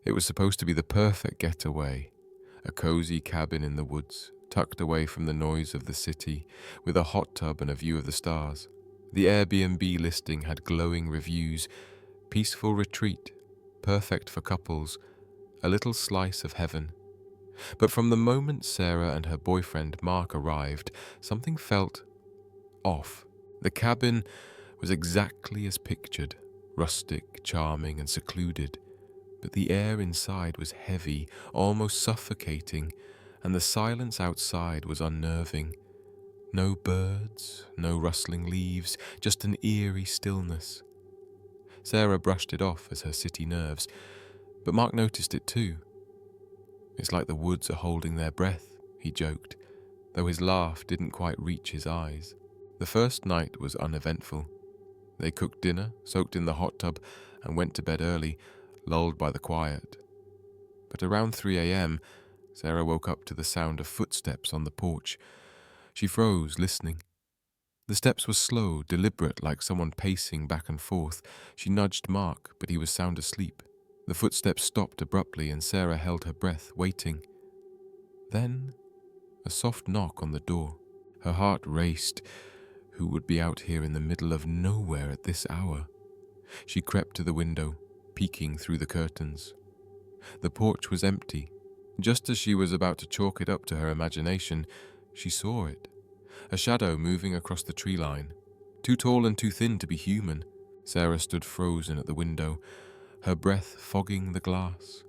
It was supposed to be the perfect getaway, a cozy cabin in the woods, tucked away from the noise of the city, with a hot tub and a view of the stars. The Airbnb listing had glowing reviews: peaceful retreat, perfect for couples, a little slice of heaven. But from the moment Sarah and her boyfriend Mark arrived, something felt off. The cabin was exactly as pictured, rustic, charming, and secluded. But the air inside was heavy, almost suffocating, and the silence outside was unnerving. No birds, no rustling leaves, just an eerie stillness. Sarah brushed it off as her city nerves, but Mark noticed it too. "It's like the woods are holding their breath," he joked, though his laugh didn't quite reach his eyes. The first night was uneventful. They cooked dinner, soaked in the hot tub, and went to bed early, lulled by the quiet. But around 3 a.m., Sarah woke up to the sound of footsteps on the porch. She froze, listening. The steps were slow, deliberate, like someone pacing back and forth. She nudged Mark, but he was sound asleep. The footsteps stopped abruptly, and Sarah held her breath, waiting. Then, a soft knock on the door. Her heart raced. Who would be out here in the middle of nowhere at this hour? She crept to the window, peeking through the curtains. The porch was empty. Just as she was about to chalk it up to her imagination, she saw it. A shadow moving across the tree line. Too tall and too thin to be human. Sarah stood frozen at the window, her breath fogging the glass.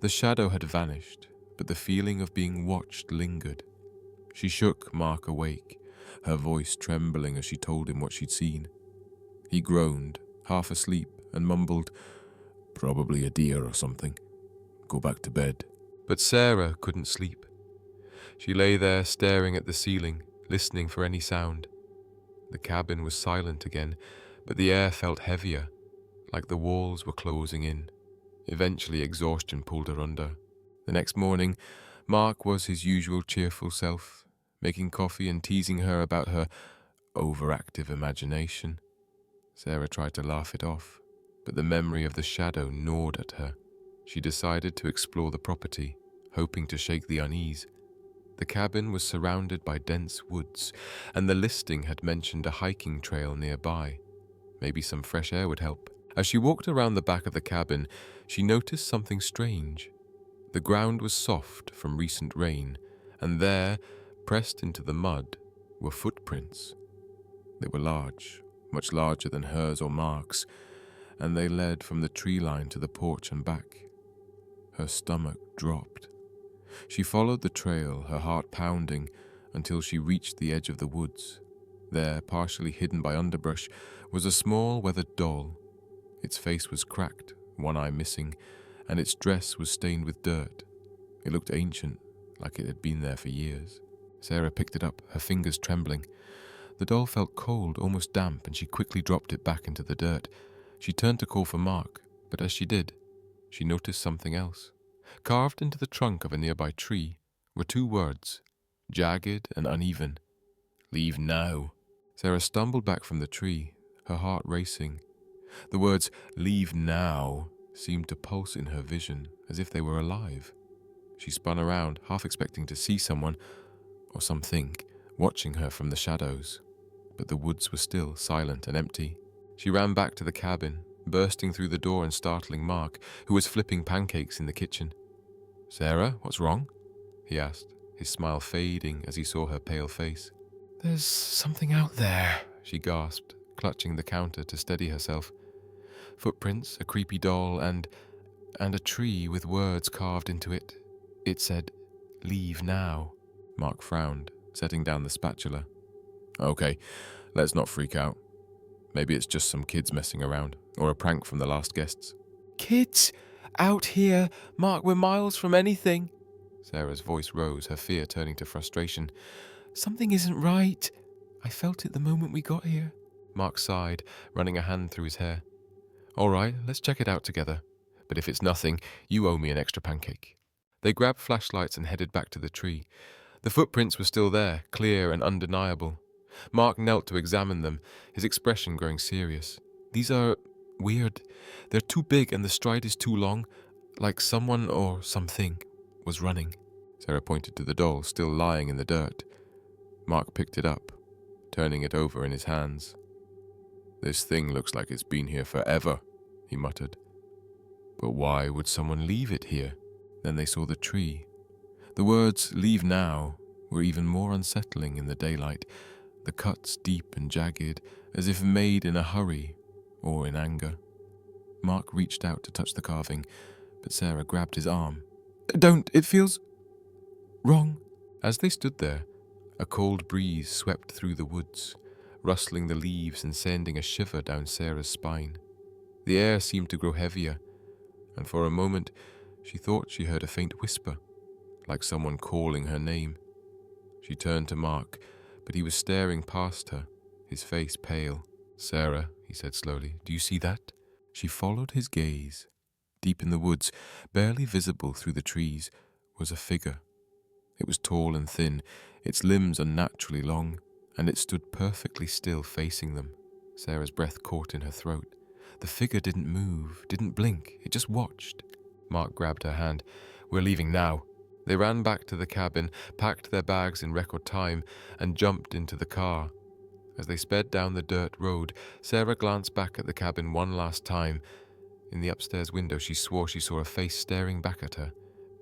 The shadow had vanished, but the feeling of being watched lingered. She shook Mark awake, her voice trembling as she told him what she'd seen. He groaned, half asleep, and mumbled, "Probably a deer or something. Go back to bed." But Sarah couldn't sleep. She lay there staring at the ceiling, listening for any sound. The cabin was silent again, but the air felt heavier, like the walls were closing in. Eventually, exhaustion pulled her under. The next morning, Mark was his usual cheerful self, making coffee and teasing her about her overactive imagination. Sarah tried to laugh it off, but the memory of the shadow gnawed at her. She decided to explore the property, hoping to shake the unease. The cabin was surrounded by dense woods, and the listing had mentioned a hiking trail nearby. Maybe some fresh air would help. As she walked around the back of the cabin, she noticed something strange. The ground was soft from recent rain, and there, pressed into the mud, were footprints. They were large, much larger than hers or Mark's, and they led from the tree line to the porch and back. Her stomach dropped. She followed the trail, her heart pounding, until she reached the edge of the woods. There, partially hidden by underbrush, was a small weathered doll. Its face was cracked, one eye missing, and its dress was stained with dirt. It looked ancient, like it had been there for years. Sarah picked it up, her fingers trembling. The doll felt cold, almost damp, and she quickly dropped it back into the dirt. She turned to call for Mark, but as she did, she noticed something else. Carved into the trunk of a nearby tree were 2 words, jagged and uneven. "Leave now." Sarah stumbled back from the tree, her heart racing. The words, "leave now," seemed to pulse in her vision, as if they were alive. She spun around, half expecting to see someone, or something, watching her from the shadows. But the woods were still, silent and empty. She ran back to the cabin, bursting through the door and startling Mark, who was flipping pancakes in the kitchen. "Sarah, what's wrong?" he asked, his smile fading as he saw her pale face. "There's something out there," she gasped, clutching the counter to steady herself. Footprints, a creepy doll, and a tree with words carved into it. It said, "Leave now." Mark frowned, setting down the spatula. "Okay, let's not freak out. Maybe it's just some kids messing around, or a prank from the last guests." "Kids? Out here? Mark, we're miles from anything." Sarah's voice rose, her fear turning to frustration. "Something isn't right. I felt it the moment we got here." Mark sighed, running a hand through his hair. "All right, let's check it out together. But if it's nothing, you owe me an extra pancake." They grabbed flashlights and headed back to the tree. The footprints were still there, clear and undeniable. Mark knelt to examine them, his expression growing serious. "These are weird. They're too big and the stride is too long. like someone or something was running. Sarah pointed to the doll still lying in the dirt. Mark picked it up, turning it over in his hands. "This thing looks like it's been here forever," he muttered. "But why would someone leave it here?" Then they saw the tree. The words "leave now" were even more unsettling in the daylight, the cuts deep and jagged, as if made in a hurry or in anger. Mark reached out to touch the carving, but Sarah grabbed his arm. "Don't, it feels wrong." As they stood there, a cold breeze swept through the woods, rustling the leaves and sending a shiver down Sarah's spine. The air seemed to grow heavier, and for a moment she thought she heard a faint whisper, like someone calling her name. She turned to Mark, but he was staring past her, his face pale. "Sarah," he said slowly, "do you see that?" She followed his gaze. Deep in the woods, barely visible through the trees, was a figure. It was tall and thin, its limbs unnaturally long, and it stood perfectly still facing them. Sarah's breath caught in her throat. The figure didn't move, didn't blink, it just watched. Mark grabbed her hand. "We're leaving now." They ran back to the cabin, packed their bags in record time, and jumped into the car. As they sped down the dirt road, Sarah glanced back at the cabin one last time. In the upstairs window, she swore she saw a face staring back at her,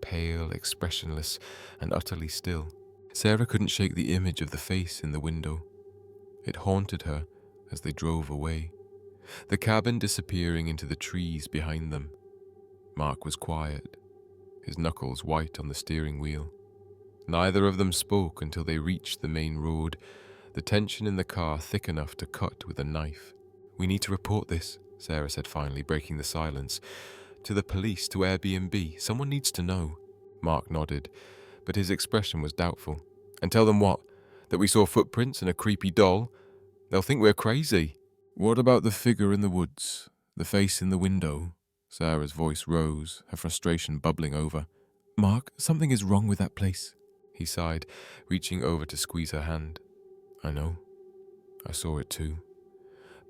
pale, expressionless, and utterly still. Sarah couldn't shake the image of the face in the window. It haunted her as they drove away, the cabin disappearing into the trees behind them. Mark was quiet, his knuckles white on the steering wheel. Neither of them spoke until they reached the main road, the tension in the car thick enough to cut with a knife. "We need to report this," Sarah said finally, breaking the silence. "To the police, to Airbnb. Someone needs to know." Mark nodded, but his expression was doubtful. "And tell them what? That we saw footprints and a creepy doll? They'll think we're crazy." "What about the figure in the woods? The face in the window?" Sarah's voice rose, her frustration bubbling over. "Mark, something is wrong with that place," he sighed, reaching over to squeeze her hand. "I know. I saw it too.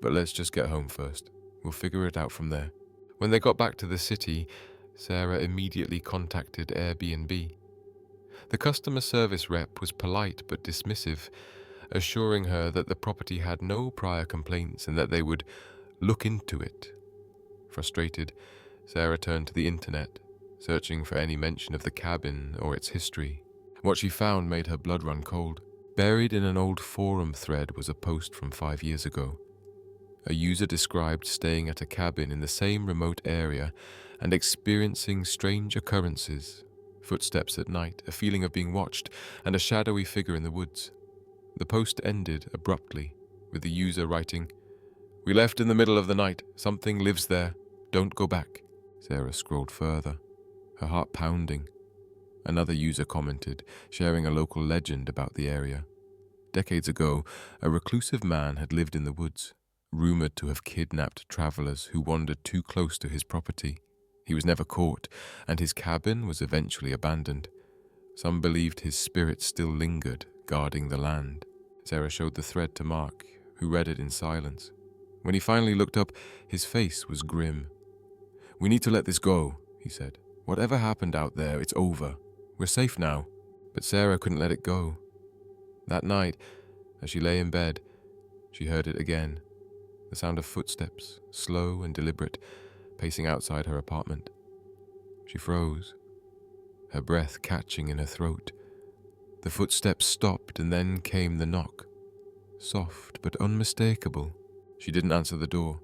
But let's just get home first. We'll figure it out from there." When they got back to the city, Sarah immediately contacted Airbnb. The customer service rep was polite but dismissive, assuring her that the property had no prior complaints and that they would look into it. Frustrated, Sarah turned to the internet, searching for any mention of the cabin or its history. What she found made her blood run cold. Buried in an old forum thread was a post from 5 years ago. A user described staying at a cabin in the same remote area and experiencing strange occurrences, footsteps at night, a feeling of being watched, and a shadowy figure in the woods. The post ended abruptly, with the user writing, "We left in the middle of the night. Something lives there. Don't go back." Sarah scrolled further, her heart pounding. Another user commented, sharing a local legend about the area. Decades ago, a reclusive man had lived in the woods, rumored to have kidnapped travelers who wandered too close to his property. He was never caught, and his cabin was eventually abandoned. Some believed his spirit still lingered, guarding the land. Sarah showed the thread to Mark, who read it in silence. When he finally looked up, his face was grim. "We need to let this go," he said. "Whatever happened out there, it's over. We're safe now." But Sarah couldn't let it go. That night, as she lay in bed, she heard it again. The sound of footsteps, slow and deliberate, pacing outside her apartment. She froze, her breath catching in her throat. The footsteps stopped, and then came the knock. Soft but unmistakable. She didn't answer the door.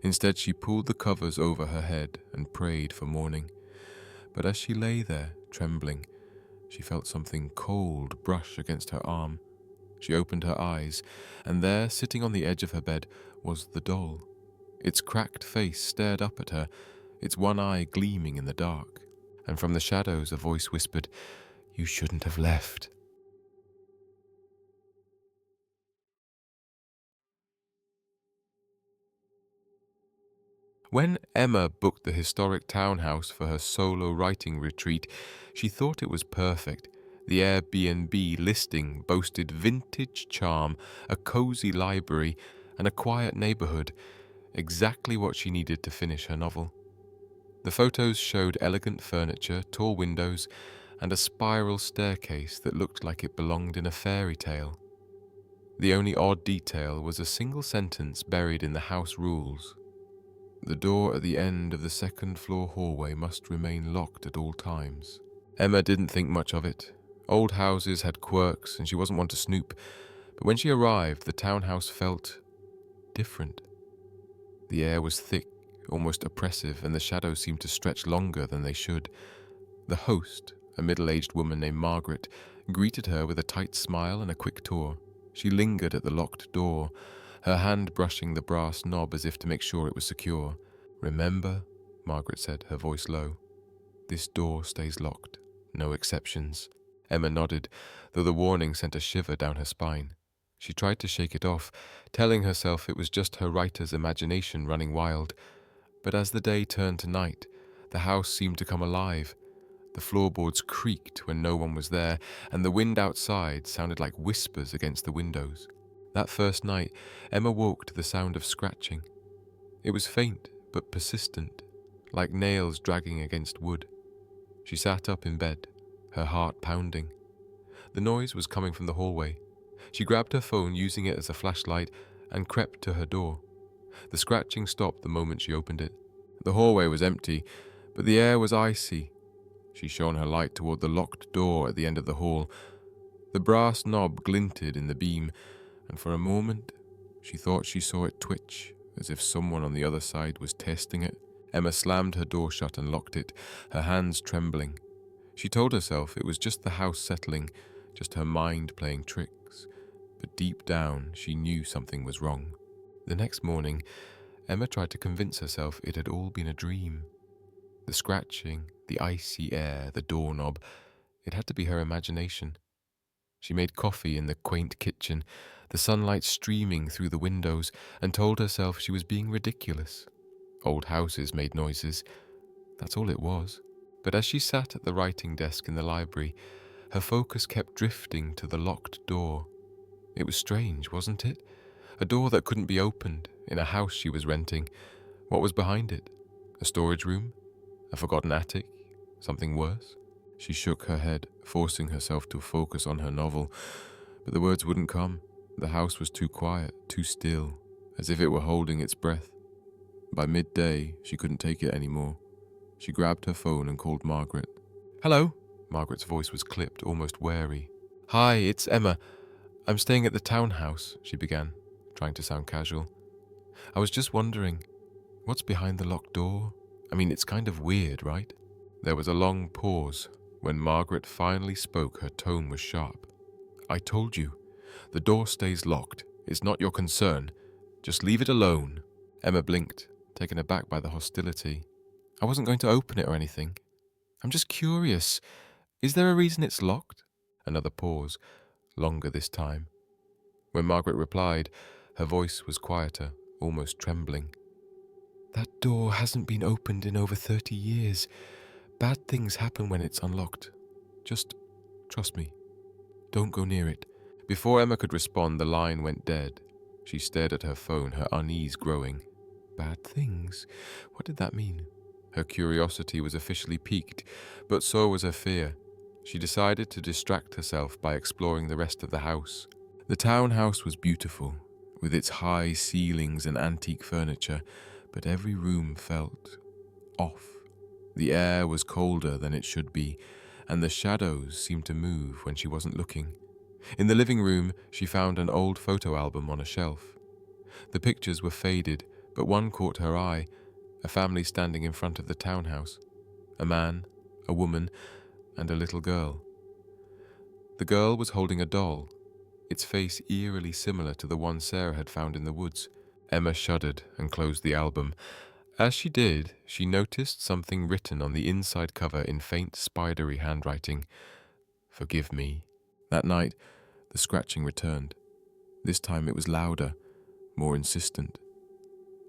Instead, she pulled the covers over her head and prayed for morning. But as she lay there, trembling, she felt something cold brush against her arm. She opened her eyes, and there, sitting on the edge of her bed, was the doll. Its cracked face stared up at her, its one eye gleaming in the dark. And from the shadows a voice whispered, "You shouldn't have left." When Emma booked the historic townhouse for her solo writing retreat, she thought it was perfect. The Airbnb listing boasted vintage charm, a cozy library, and a quiet neighborhood, exactly what she needed to finish her novel. The photos showed elegant furniture, tall windows, and a spiral staircase that looked like it belonged in a fairy tale. The only odd detail was a single sentence buried in the house rules. The door at the end of the second-floor hallway must remain locked at all times. Emma didn't think much of it. Old houses had quirks, and she wasn't one to snoop. But when she arrived, the townhouse felt different. The air was thick, almost oppressive, and the shadows seemed to stretch longer than they should. The host, a middle-aged woman named Margaret, greeted her with a tight smile and a quick tour. She lingered at the locked door, her hand brushing the brass knob as if to make sure it was secure. "Remember," Margaret said, her voice low, "this door stays locked. No exceptions." Emma nodded, though the warning sent a shiver down her spine. She tried to shake it off, telling herself it was just her writer's imagination running wild. But as the day turned to night, the house seemed to come alive. The floorboards creaked when no one was there, and the wind outside sounded like whispers against the windows. That first night, Emma woke to the sound of scratching. It was faint but persistent, like nails dragging against wood. She sat up in bed, her heart pounding. The noise was coming from the hallway. She grabbed her phone, using it as a flashlight, and crept to her door. The scratching stopped the moment she opened it. The hallway was empty, but the air was icy. She shone her light toward the locked door at the end of the hall. The brass knob glinted in the beam, and for a moment she thought she saw it twitch, as if someone on the other side was testing it. Emma slammed her door shut and locked it, her hands trembling. She told herself it was just the house settling, just her mind playing tricks. But deep down, she knew something was wrong. The next morning, Emma tried to convince herself it had all been a dream. The scratching, the icy air, the doorknob, it had to be her imagination. She made coffee in the quaint kitchen, the sunlight streaming through the windows, and told herself she was being ridiculous. Old houses made noises. That's all it was. But as she sat at the writing desk in the library, her focus kept drifting to the locked door. It was strange, wasn't it? A door that couldn't be opened, in a house she was renting. What was behind it? A storage room? A forgotten attic? Something worse? She shook her head, forcing herself to focus on her novel. But the words wouldn't come. The house was too quiet, too still, as if it were holding its breath. By midday, she couldn't take it anymore. She grabbed her phone and called Margaret. "Hello?" Margaret's voice was clipped, almost wary. "Hi, it's Emma. I'm staying at the townhouse," she began, trying to sound casual. "I was just wondering, what's behind the locked door? I mean, it's kind of weird, right?" There was a long pause. When Margaret finally spoke, her tone was sharp. "I told you, the door stays locked. It's not your concern. Just leave it alone." Emma blinked, taken aback by the hostility. "I wasn't going to open it or anything. I'm just curious. Is there a reason it's locked?" Another pause, longer this time. When Margaret replied, her voice was quieter, almost trembling. "That door hasn't been opened in over 30 years. Bad things happen when it's unlocked. Just trust me. Don't go near it." Before Emma could respond, the line went dead. She stared at her phone, her unease growing. Bad things? What did that mean? Her curiosity was officially piqued, but so was her fear. She decided to distract herself by exploring the rest of the house. The townhouse was beautiful, with its high ceilings and antique furniture, but every room felt off. The air was colder than it should be, and the shadows seemed to move when she wasn't looking. In the living room, she found an old photo album on a shelf. The pictures were faded, but one caught her eye, a family standing in front of the townhouse. A man, a woman, and a little girl. The girl was holding a doll, its face eerily similar to the one Sarah had found in the woods. Emma shuddered and closed the album. As she did, she noticed something written on the inside cover in faint, spidery handwriting. "Forgive me." That night, the scratching returned. This time it was louder, more insistent.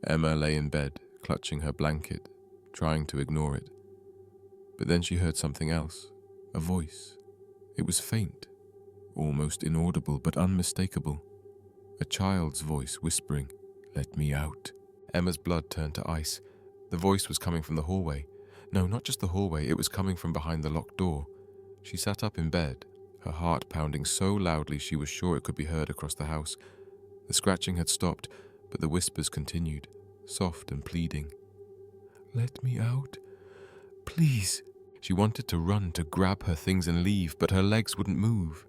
Emma lay in bed, clutching her blanket, trying to ignore it. But then she heard something else, a voice. It was faint, almost inaudible but unmistakable. A child's voice whispering, "Let me out." Emma's blood turned to ice. The voice was coming from the hallway. No, not just the hallway, it was coming from behind the locked door. She sat up in bed, her heart pounding so loudly she was sure it could be heard across the house. The scratching had stopped, but the whispers continued, soft and pleading. "Let me out, please." She wanted to run, to grab her things and leave, but her legs wouldn't move.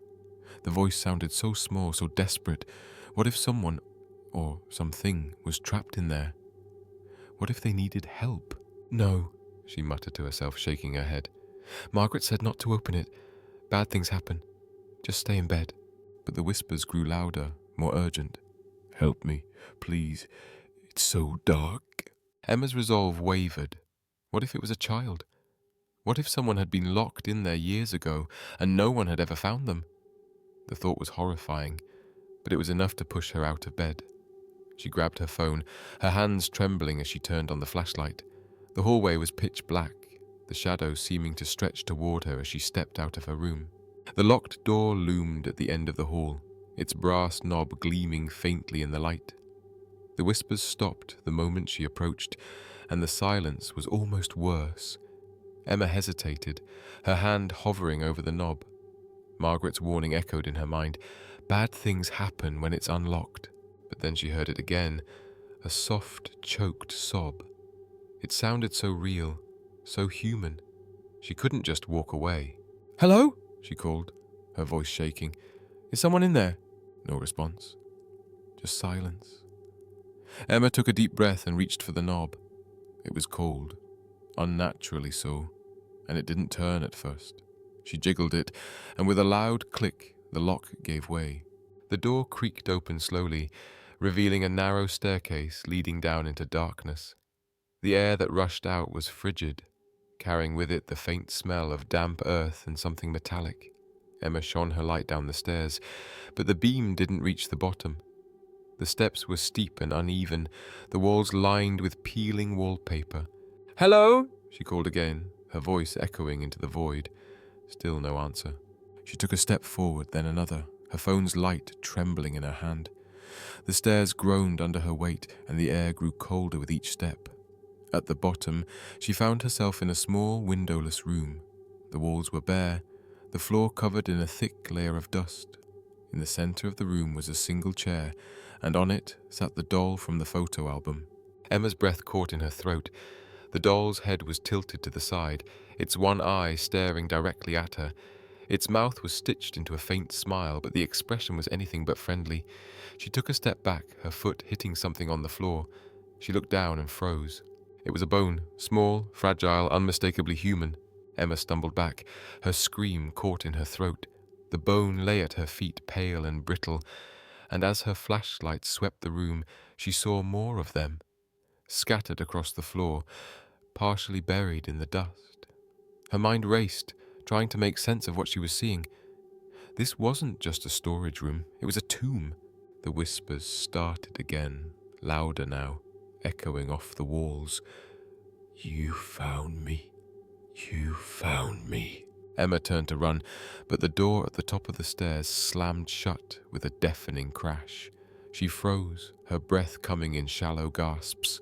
The voice sounded so small, so desperate. What if someone, or something, was trapped in there? What if they needed help? "No," she muttered to herself, shaking her head. "Margaret said not to open it. Bad things happen. Just stay in bed." But the whispers grew louder, more urgent. "Help me, please. It's so dark." Emma's resolve wavered. What if it was a child? What if someone had been locked in there years ago and no one had ever found them? The thought was horrifying, but it was enough to push her out of bed. She grabbed her phone, her hands trembling as she turned on the flashlight. The hallway was pitch black, the shadows seeming to stretch toward her as she stepped out of her room. The locked door loomed at the end of the hall, its brass knob gleaming faintly in the light. The whispers stopped the moment she approached, and the silence was almost worse. Emma hesitated, her hand hovering over the knob. Margaret's warning echoed in her mind. Bad things happen when it's unlocked. But then she heard it again, a soft, choked sob. It sounded so real, so human. She couldn't just walk away. "Hello?" she called, her voice shaking. "Is someone in there?" No response. Just silence. Emma took a deep breath and reached for the knob. It was cold, unnaturally so, and it didn't turn at first. She jiggled it, and with a loud click, the lock gave way. The door creaked open slowly, revealing a narrow staircase leading down into darkness. The air that rushed out was frigid, carrying with it the faint smell of damp earth and something metallic. Emma shone her light down the stairs, but the beam didn't reach the bottom. The steps were steep and uneven, the walls lined with peeling wallpaper. "Hello?" she called again, her voice echoing into the void. Still no answer. She took a step forward, then another, her phone's light trembling in her hand. The stairs groaned under her weight, and the air grew colder with each step. At the bottom, she found herself in a small, windowless room. The walls were bare, the floor covered in a thick layer of dust. In the center of the room was a single chair, and on it sat the doll from the photo album. Emma's breath caught in her throat. The doll's head was tilted to the side, its one eye staring directly at her. Its mouth was stitched into a faint smile, but the expression was anything but friendly. She took a step back, her foot hitting something on the floor. She looked down and froze. It was a bone, small, fragile, unmistakably human. Emma stumbled back, her scream caught in her throat. The bone lay at her feet, pale and brittle, and as her flashlight swept the room, she saw more of them, scattered across the floor, partially buried in the dust. Her mind raced, trying to make sense of what she was seeing. This wasn't just a storage room, it was a tomb. The whispers started again, louder now, echoing off the walls. "You found me. You found me." Emma turned to run, but the door at the top of the stairs slammed shut with a deafening crash. She froze, her breath coming in shallow gasps.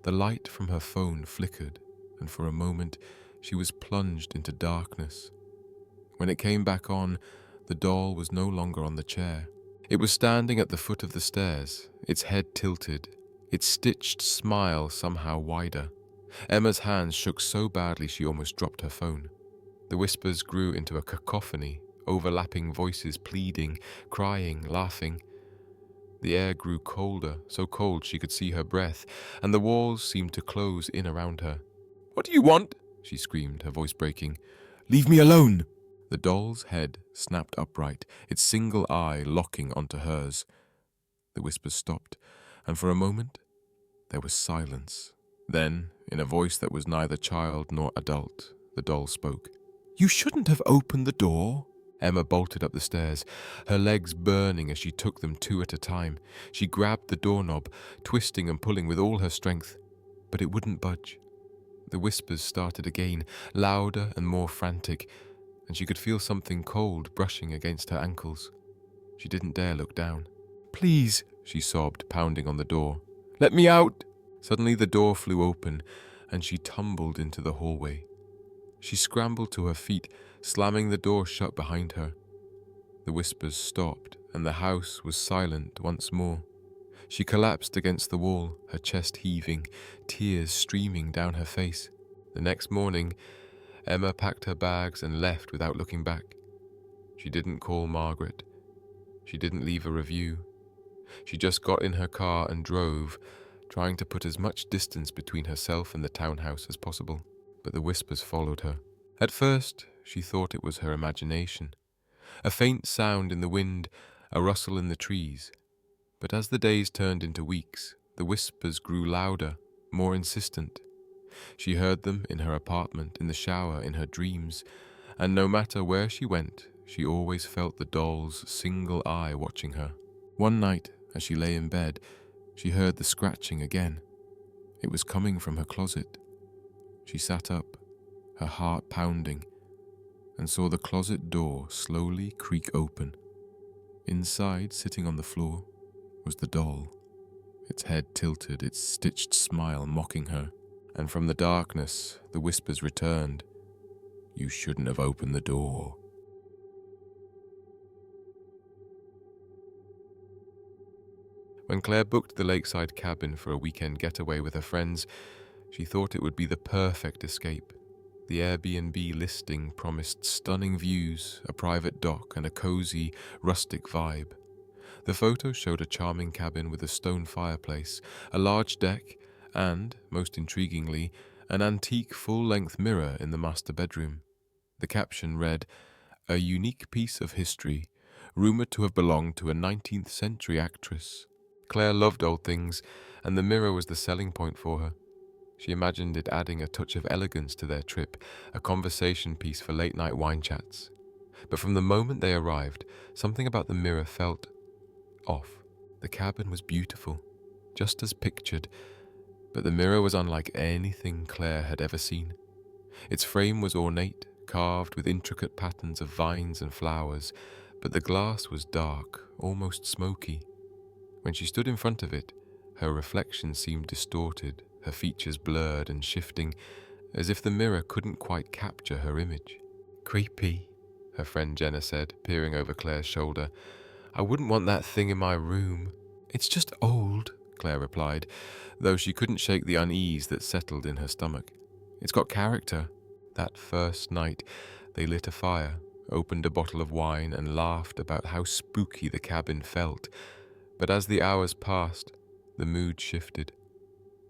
The light from her phone flickered, and for a moment she was plunged into darkness. When it came back on, the doll was no longer on the chair. It was standing at the foot of the stairs, its head tilted, its stitched smile somehow wider. Emma's hands shook so badly she almost dropped her phone. The whispers grew into a cacophony, overlapping voices pleading, crying, laughing. The air grew colder, so cold she could see her breath, and the walls seemed to close in around her. "What do you want?" she screamed, her voice breaking. "Leave me alone!" The doll's head snapped upright, its single eye locking onto hers. The whispers stopped, and for a moment there was silence. Then, in a voice that was neither child nor adult, the doll spoke. "You shouldn't have opened the door." Emma bolted up the stairs, her legs burning as she took them two at a time. She grabbed the doorknob, twisting and pulling with all her strength, but it wouldn't budge. The whispers started again, louder and more frantic, and she could feel something cold brushing against her ankles. She didn't dare look down. "Please," she sobbed, pounding on the door. "Let me out!" Suddenly the door flew open, and she tumbled into the hallway. She scrambled to her feet, slamming the door shut behind her. The whispers stopped, and the house was silent once more. She collapsed against the wall, her chest heaving, tears streaming down her face. The next morning, Emma packed her bags and left without looking back. She didn't call Margaret. She didn't leave a review. She just got in her car and drove, trying to put as much distance between herself and the townhouse as possible. But the whispers followed her. At first, she thought it was her imagination. A faint sound in the wind, a rustle in the trees. But as the days turned into weeks, the whispers grew louder, more insistent. She heard them in her apartment, in the shower, in her dreams, and no matter where she went, she always felt the doll's single eye watching her. One night, as she lay in bed, she heard the scratching again. It was coming from her closet. She sat up, her heart pounding, and saw the closet door slowly creak open. Inside, sitting on the floor, was the doll, its head tilted, its stitched smile mocking her. And from the darkness, the whispers returned. "You shouldn't have opened the door." When Claire booked the lakeside cabin for a weekend getaway with her friends, she thought it would be the perfect escape. The Airbnb listing promised stunning views, a private dock, and a cozy, rustic vibe. The photos showed a charming cabin with a stone fireplace, a large deck, and, most intriguingly, an antique full-length mirror in the master bedroom. The caption read, "A unique piece of history, rumored to have belonged to a 19th century actress." Claire loved old things, and the mirror was the selling point for her. She imagined it adding a touch of elegance to their trip, a conversation piece for late-night wine chats. But from the moment they arrived, something about the mirror felt off. The cabin was beautiful, just as pictured, but the mirror was unlike anything Claire had ever seen. Its frame was ornate, carved with intricate patterns of vines and flowers, but the glass was dark, almost smoky. When she stood in front of it, her reflection seemed distorted, her features blurred and shifting, as if the mirror couldn't quite capture her image. "Creepy," her friend Jenna said, peering over Claire's shoulder. "I wouldn't want that thing in my room." "It's just old," Claire replied, though she couldn't shake the unease that settled in her stomach. "It's got character." That first night, they lit a fire, opened a bottle of wine, and laughed about how spooky the cabin felt. But as the hours passed, the mood shifted.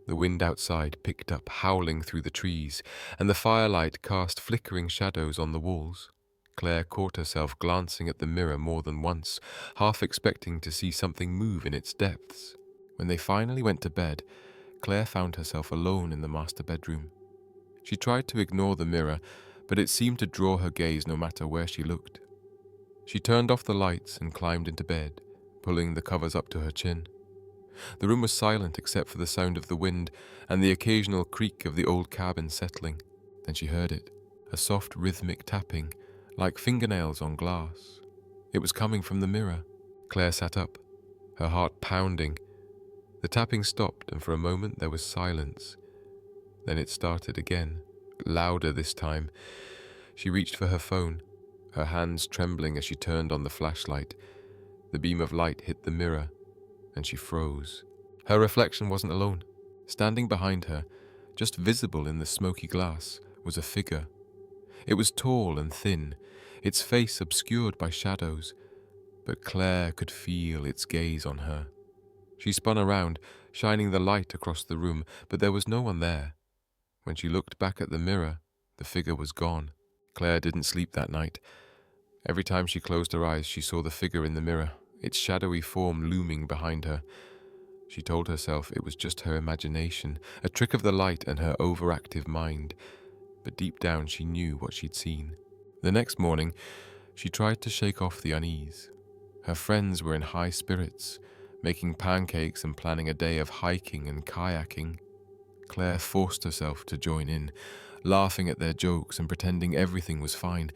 The wind outside picked up, howling through the trees, and the firelight cast flickering shadows on the walls. Claire caught herself glancing at the mirror more than once, half expecting to see something move in its depths. When they finally went to bed, Claire found herself alone in the master bedroom. She tried to ignore the mirror, but it seemed to draw her gaze no matter where she looked. She turned off the lights and climbed into bed, pulling the covers up to her chin. The room was silent except for the sound of the wind and the occasional creak of the old cabin settling. Then she heard it, a soft rhythmic tapping, like fingernails on glass. It was coming from the mirror. Claire sat up, her heart pounding. The tapping stopped, and for a moment there was silence. Then it started again, louder this time. She reached for her phone, her hands trembling as she turned on the flashlight. The beam of light hit the mirror, and she froze. Her reflection wasn't alone. Standing behind her, just visible in the smoky glass, was a figure. It was tall and thin, its face obscured by shadows, but Claire could feel its gaze on her. She spun around, shining the light across the room, but there was no one there. When she looked back at the mirror, the figure was gone. Claire didn't sleep that night. Every time she closed her eyes, she saw the figure in the mirror, its shadowy form looming behind her. She told herself it was just her imagination, a trick of the light and her overactive mind, but deep down she knew what she'd seen. The next morning, she tried to shake off the unease. Her friends were in high spirits, making pancakes and planning a day of hiking and kayaking. Claire forced herself to join in, laughing at their jokes and pretending everything was fine,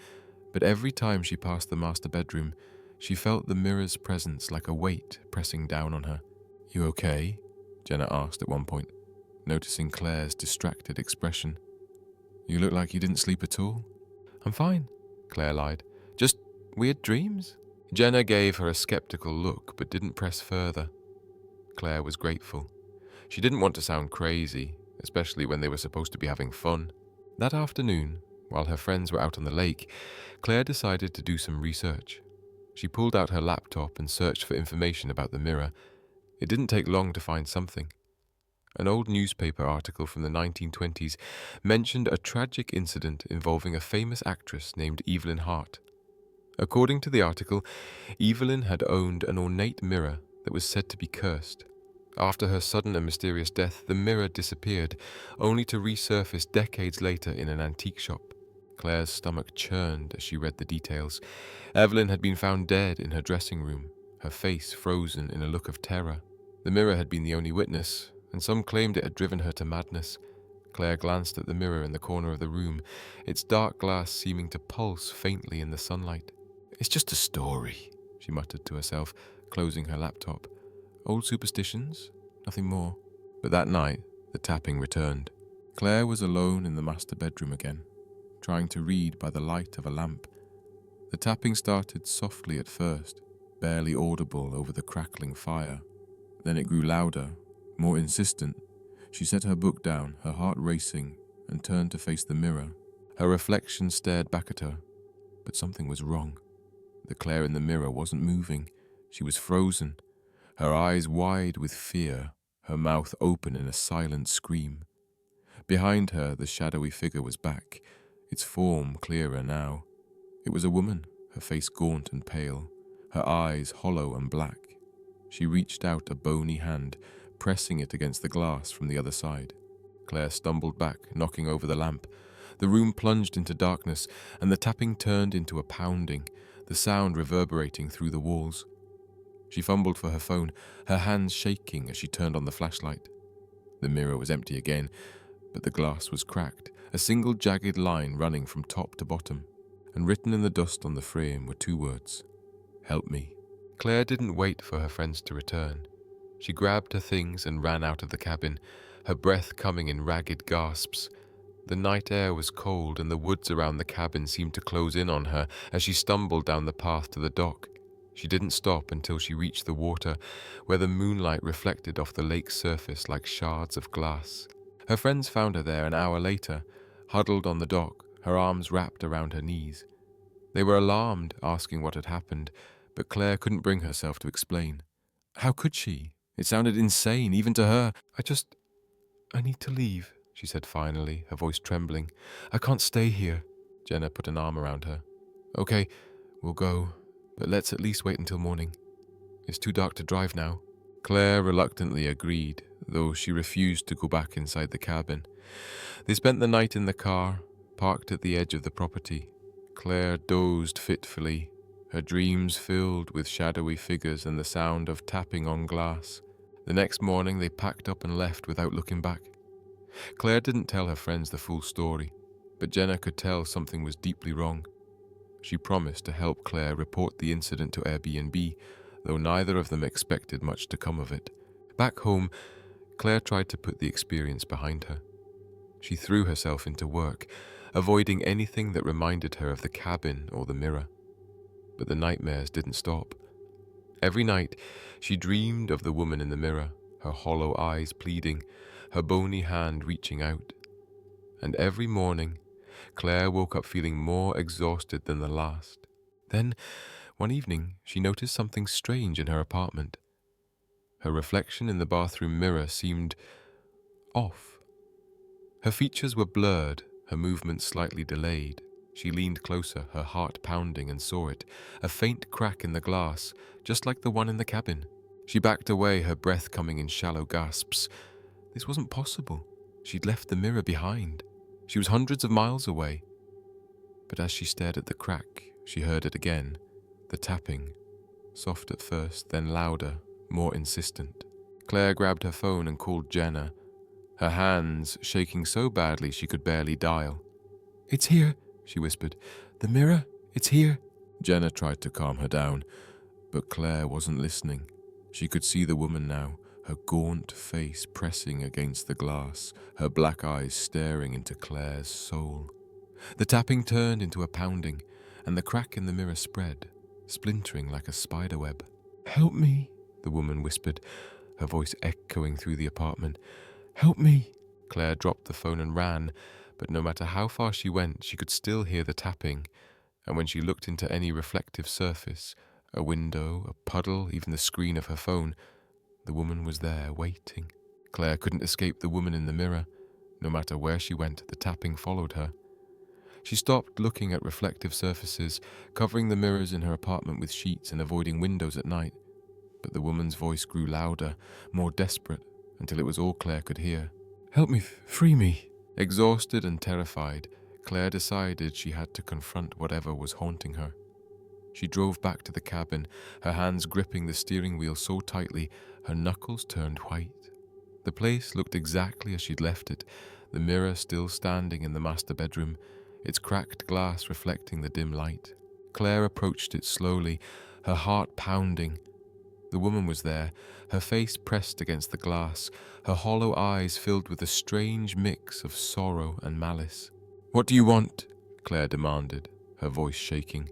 but every time she passed the master bedroom, she felt the mirror's presence like a weight pressing down on her. "You okay?" Jenna asked at one point. noticing Claire's distracted expression. "You look like you didn't sleep at all." "I'm fine," Claire lied. "Just weird dreams." Jenna gave her a skeptical look but didn't press further. Claire was grateful. She didn't want to sound crazy, especially when they were supposed to be having fun. That afternoon, while her friends were out on the lake, Claire decided to do some research. She pulled out her laptop and searched for information about the mirror. It didn't take long to find something. An old newspaper article from the 1920s mentioned a tragic incident involving a famous actress named Evelyn Hart. According to the article, Evelyn had owned an ornate mirror that was said to be cursed. After her sudden and mysterious death, the mirror disappeared, only to resurface decades later in an antique shop. Claire's stomach churned as she read the details. Evelyn had been found dead in her dressing room, her face frozen in a look of terror. The mirror had been the only witness, and some claimed it had driven her to madness. Claire glanced at the mirror in the corner of the room, its dark glass seeming to pulse faintly in the sunlight. "It's just a story," she muttered to herself, closing her laptop. "Old superstitions, nothing more." But that night, the tapping returned. Claire was alone in the master bedroom again, trying to read by the light of a lamp. The tapping started softly at first, barely audible over the crackling fire. Then it grew louder, more insistent. She set her book down, her heart racing, and turned to face the mirror. Her reflection stared back at her, but something was wrong. The Claire in the mirror wasn't moving. She was frozen, her eyes wide with fear, her mouth open in a silent scream. Behind her, the shadowy figure was back, its form clearer now. It was a woman, her face gaunt and pale, her eyes hollow and black. She reached out a bony hand, pressing it against the glass from the other side. Claire stumbled back, knocking over the lamp. The room plunged into darkness, and the tapping turned into a pounding, the sound reverberating through the walls. She fumbled for her phone, her hands shaking as she turned on the flashlight. The mirror was empty again, but the glass was cracked, a single jagged line running from top to bottom, and written in the dust on the frame were two words: "Help me." Claire didn't wait for her friends to return. She grabbed her things and ran out of the cabin, her breath coming in ragged gasps. The night air was cold, and the woods around the cabin seemed to close in on her as she stumbled down the path to the dock. She didn't stop until she reached the water, where the moonlight reflected off the lake's surface like shards of glass. Her friends found her there an hour later, huddled on the dock, her arms wrapped around her knees. They were alarmed, asking what had happened, but Claire couldn't bring herself to explain. How could she? It sounded insane, even to her. I need to leave," she said finally, her voice trembling. "I can't stay here." Jenna put an arm around her. "Okay, we'll go, but let's at least wait until morning. It's too dark to drive now." Claire reluctantly agreed, though she refused to go back inside the cabin. They spent the night in the car, parked at the edge of the property. Claire dozed fitfully, her dreams filled with shadowy figures and the sound of tapping on glass. The next morning they packed up and left without looking back. Claire didn't tell her friends the full story, but Jenna could tell something was deeply wrong. She promised to help Claire report the incident to Airbnb, though neither of them expected much to come of it. Back home, Claire tried to put the experience behind her. She threw herself into work, avoiding anything that reminded her of the cabin or the mirror. But the nightmares didn't stop. Every night, she dreamed of the woman in the mirror, her hollow eyes pleading, her bony hand reaching out. And every morning, Claire woke up feeling more exhausted than the last. Then, one evening, she noticed something strange in her apartment. Her reflection in the bathroom mirror seemed off. Her features were blurred, her movements slightly delayed. She leaned closer, her heart pounding, and saw it, a faint crack in the glass, just like the one in the cabin. She backed away, her breath coming in shallow gasps. This wasn't possible. She'd left the mirror behind. She was hundreds of miles away. But as she stared at the crack, she heard it again, the tapping, soft at first, then louder, more insistent. Claire grabbed her phone and called Jenna, her hands shaking so badly she could barely dial. "It's here," she whispered. "The mirror, it's here." Jenna tried to calm her down, but Claire wasn't listening. She could see the woman now, her gaunt face pressing against the glass, her black eyes staring into Claire's soul. The tapping turned into a pounding, and the crack in the mirror spread, splintering like a spider web. "Help me," the woman whispered, her voice echoing through the apartment. "Help me." Claire dropped the phone and ran, but no matter how far she went, she could still hear the tapping, and when she looked into any reflective surface, a window, a puddle, even the screen of her phone, the woman was there, waiting. Claire couldn't escape the woman in the mirror. No matter where she went, the tapping followed her. She stopped looking at reflective surfaces, covering the mirrors in her apartment with sheets and avoiding windows at night. But the woman's voice grew louder, more desperate, until it was all Claire could hear. "Help me, free me." Exhausted and terrified, Claire decided she had to confront whatever was haunting her. She drove back to the cabin, her hands gripping the steering wheel so tightly, her knuckles turned white. The place looked exactly as she'd left it, the mirror still standing in the master bedroom, its cracked glass reflecting the dim light. Claire approached it slowly, her heart pounding. The woman was there, her face pressed against the glass, her hollow eyes filled with a strange mix of sorrow and malice. "What do you want?" Claire demanded, her voice shaking.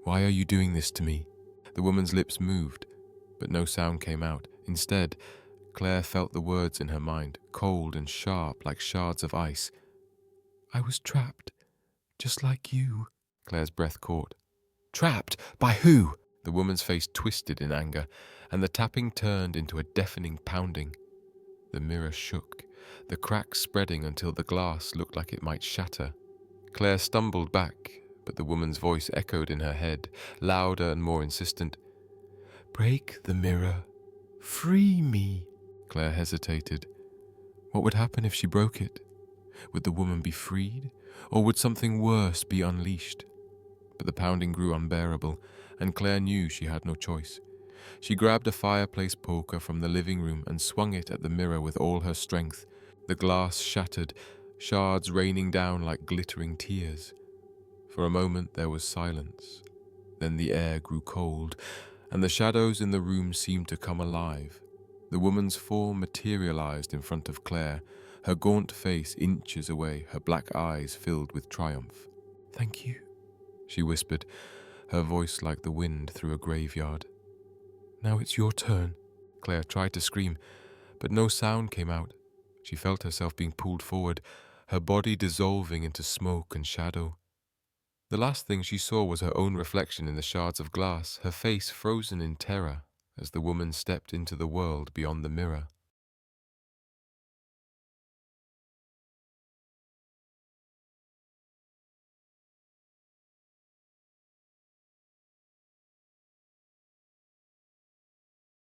"Why are you doing this to me?" The woman's lips moved, but no sound came out. Instead, Claire felt the words in her mind, cold and sharp like shards of ice. "I was trapped, just like you." Claire's breath caught. "Trapped? By who?" The woman's face twisted in anger, and the tapping turned into a deafening pounding. The mirror shook, the cracks spreading until the glass looked like it might shatter. Claire stumbled back, but the woman's voice echoed in her head, louder and more insistent. "Break the mirror. Free me." Claire hesitated. What would happen if she broke it? Would the woman be freed, or would something worse be unleashed? But the pounding grew unbearable, and Claire knew she had no choice. She grabbed a fireplace poker from the living room and swung it at the mirror with all her strength. The glass shattered, shards raining down like glittering tears. For a moment there was silence. Then the air grew cold, and the shadows in the room seemed to come alive. The woman's form materialized in front of Claire, her gaunt face inches away, her black eyes filled with triumph. "Thank you," she whispered, her voice like the wind through a graveyard. "Now it's your turn." Claire tried to scream, but no sound came out. She felt herself being pulled forward, her body dissolving into smoke and shadow. The last thing she saw was her own reflection in the shards of glass, her face frozen in terror as the woman stepped into the world beyond the mirror.